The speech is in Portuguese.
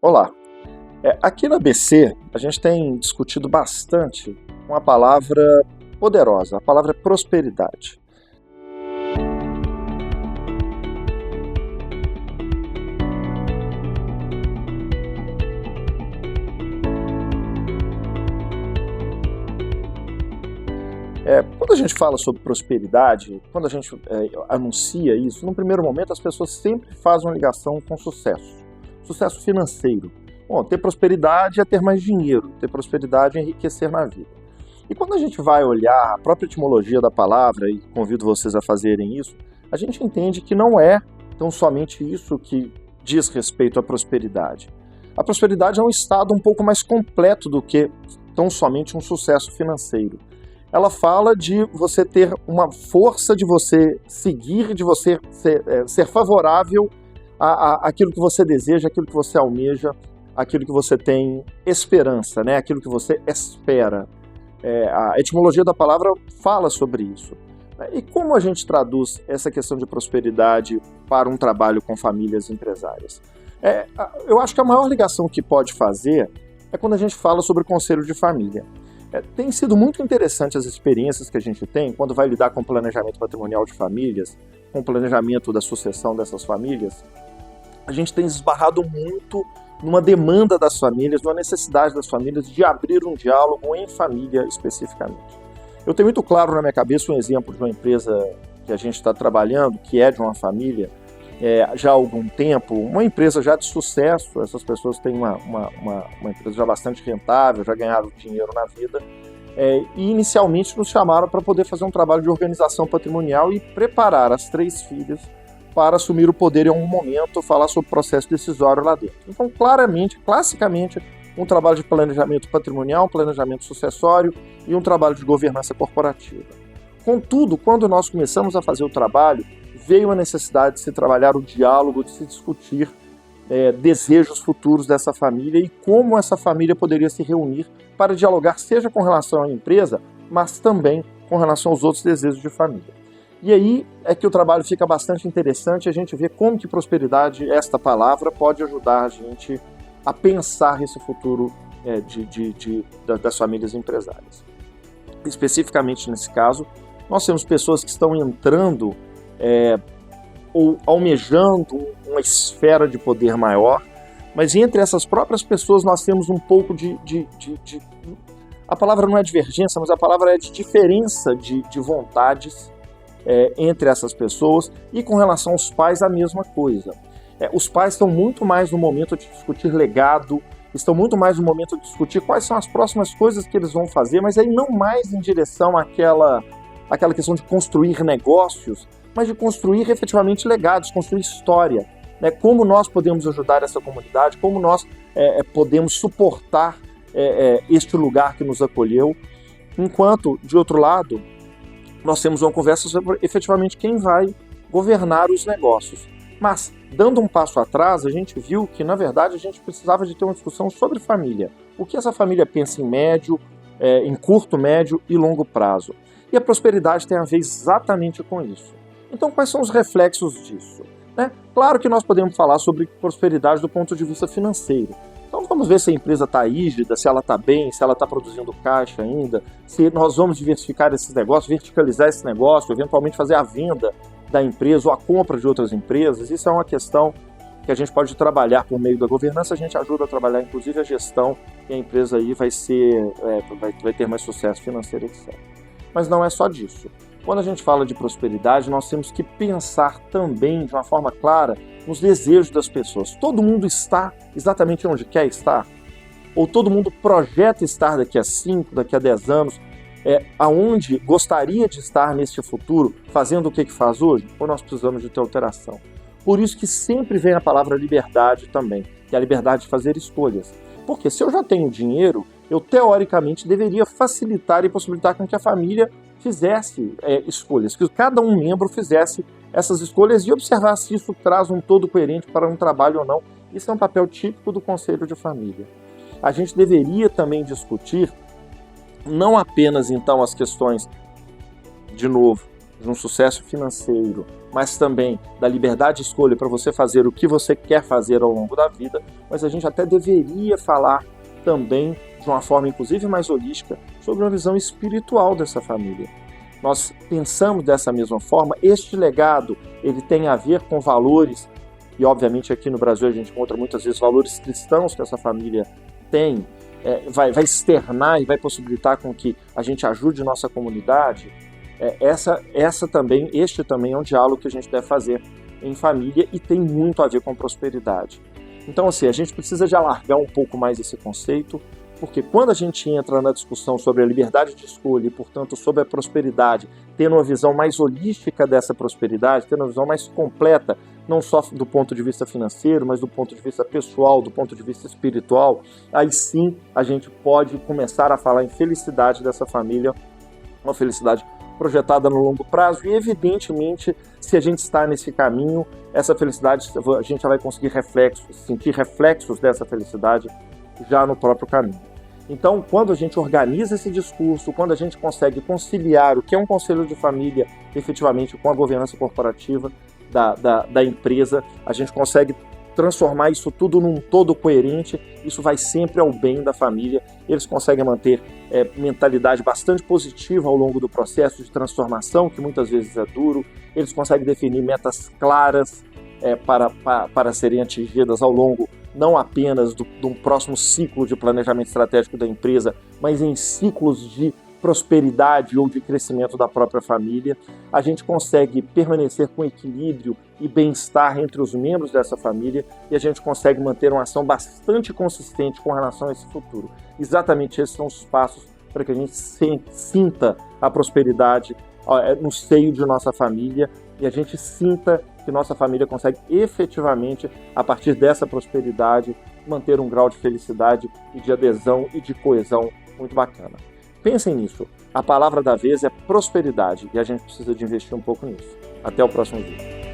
Olá, aqui na ABC a gente tem discutido bastante uma palavra poderosa, a palavra prosperidade. Quando a gente fala sobre prosperidade, quando a gente anuncia isso, no primeiro momento as pessoas sempre fazem uma ligação com sucesso, sucesso financeiro. Bom, ter prosperidade é ter mais dinheiro, ter prosperidade é enriquecer na vida. E quando a gente vai olhar a própria etimologia da palavra, e convido vocês a fazerem isso, a gente entende que não é tão somente isso que diz respeito à prosperidade. A prosperidade é um estado um pouco mais completo do que tão somente um sucesso financeiro. Ela fala de você ter uma força de você seguir, de você ser favorável àquilo que você deseja, àquilo que você almeja, aquilo que você tem esperança, né? Aquilo que você espera. A etimologia da palavra fala sobre isso. E como a gente traduz essa questão de prosperidade para um trabalho com famílias empresárias? Eu acho que a maior ligação que pode fazer é quando a gente fala sobre conselho de família. Tem sido muito interessante as experiências que a gente tem quando vai lidar com o planejamento patrimonial de famílias, com o planejamento da sucessão dessas famílias. A gente tem esbarrado muito numa demanda das famílias, numa necessidade das famílias de abrir um diálogo em família especificamente. Eu tenho muito claro na minha cabeça um exemplo de uma empresa que a gente está trabalhando, que é de uma família, já há algum tempo, uma empresa já de sucesso. Essas pessoas têm uma empresa já bastante rentável, já ganharam dinheiro na vida, e inicialmente nos chamaram para poder fazer um trabalho de organização patrimonial e preparar as 3 filhas para assumir o poder em algum momento, falar sobre o processo decisório lá dentro. Então, classicamente, um trabalho de planejamento patrimonial, um planejamento sucessório e um trabalho de governança corporativa. Contudo, quando nós começamos a fazer o trabalho, veio a necessidade de se trabalhar o diálogo, de se discutir desejos futuros dessa família e como essa família poderia se reunir para dialogar, seja com relação à empresa, mas também com relação aos outros desejos de família. E aí é que o trabalho fica bastante interessante, a gente vê como que prosperidade, esta palavra, pode ajudar a gente a pensar esse futuro das famílias empresárias. Especificamente nesse caso, nós temos pessoas que estão entrando ou almejando uma esfera de poder maior, mas entre essas próprias pessoas nós temos um pouco a palavra não é divergência, mas a palavra é de diferença de vontades entre essas pessoas, e com relação aos pais a mesma coisa. Os pais estão muito mais no momento de discutir legado, estão muito mais no momento de discutir quais são as próximas coisas que eles vão fazer, mas aí não mais em direção àquela questão de construir negócios, mas de construir efetivamente legados, construir história. Como nós podemos ajudar essa comunidade, como nós podemos suportar este lugar que nos acolheu, enquanto, de outro lado, nós temos uma conversa sobre efetivamente quem vai governar os negócios. Mas, dando um passo atrás, a gente viu que, na verdade, a gente precisava de ter uma discussão sobre família. O que essa família pensa em médio, em curto, médio e longo prazo. E a prosperidade tem a ver exatamente com isso. Então, quais são os reflexos disso? Claro que nós podemos falar sobre prosperidade do ponto de vista financeiro. Então vamos ver se a empresa está rígida, se ela está bem, se ela está produzindo caixa ainda, se nós vamos diversificar esses negócios, verticalizar esse negócio, eventualmente fazer a venda da empresa ou a compra de outras empresas. Isso é uma questão que a gente pode trabalhar por meio da governança, a gente ajuda a trabalhar inclusive a gestão, e a empresa aí vai ter mais sucesso financeiro, etc. Mas não é só disso. Quando a gente fala de prosperidade, nós temos que pensar também de uma forma clara nos desejos das pessoas. Todo mundo está exatamente onde quer estar? Ou todo mundo projeta estar daqui a 5, daqui a 10 anos, aonde gostaria de estar neste futuro, fazendo o que faz hoje? Ou nós precisamos de ter alteração? Por isso que sempre vem a palavra liberdade também, que é a liberdade de fazer escolhas. Porque se eu já tenho dinheiro, eu teoricamente deveria facilitar e possibilitar com que a família fizesse escolhas, que cada um membro fizesse essas escolhas e observar se isso traz um todo coerente para um trabalho ou não. Isso é um papel típico do conselho de família. A gente deveria também discutir não apenas então as questões, de novo, de um sucesso financeiro, mas também da liberdade de escolha para você fazer o que você quer fazer ao longo da vida, mas a gente até deveria falar também, de uma forma inclusive mais holística, sobre uma visão espiritual dessa família. Nós pensamos dessa mesma forma, este legado ele tem a ver com valores, e obviamente aqui no Brasil a gente encontra muitas vezes valores cristãos que essa família tem, vai externar e vai possibilitar com que a gente ajude nossa comunidade. Este também é um diálogo que a gente deve fazer em família e tem muito a ver com prosperidade. Então, assim, a gente precisa de alargar um pouco mais esse conceito, porque quando a gente entra na discussão sobre a liberdade de escolha e, portanto, sobre a prosperidade, tendo uma visão mais holística dessa prosperidade, tendo uma visão mais completa, não só do ponto de vista financeiro, mas do ponto de vista pessoal, do ponto de vista espiritual, aí sim a gente pode começar a falar em felicidade dessa família, uma felicidade projetada no longo prazo e, evidentemente, se a gente está nesse caminho, essa felicidade, a gente já vai conseguir sentir reflexos dessa felicidade já no próprio caminho. Então, quando a gente organiza esse discurso, quando a gente consegue conciliar o que é um conselho de família efetivamente com a governança corporativa da empresa, a gente consegue transformar isso tudo num todo coerente, isso vai sempre ao bem da família, eles conseguem manter mentalidade bastante positiva ao longo do processo de transformação, que muitas vezes é duro, eles conseguem definir metas claras para serem atingidas ao longo não apenas de um próximo ciclo de planejamento estratégico da empresa, mas em ciclos de prosperidade ou de crescimento da própria família. A gente consegue permanecer com equilíbrio e bem-estar entre os membros dessa família e a gente consegue manter uma ação bastante consistente com relação a esse futuro. Exatamente esses são os passos para que a gente sinta a prosperidade no seio de nossa família e a gente sinta que nossa família consegue efetivamente, a partir dessa prosperidade, manter um grau de felicidade e de adesão e de coesão muito bacana. Pensem nisso. A palavra da vez é prosperidade e a gente precisa de investir um pouco nisso. Até o próximo vídeo.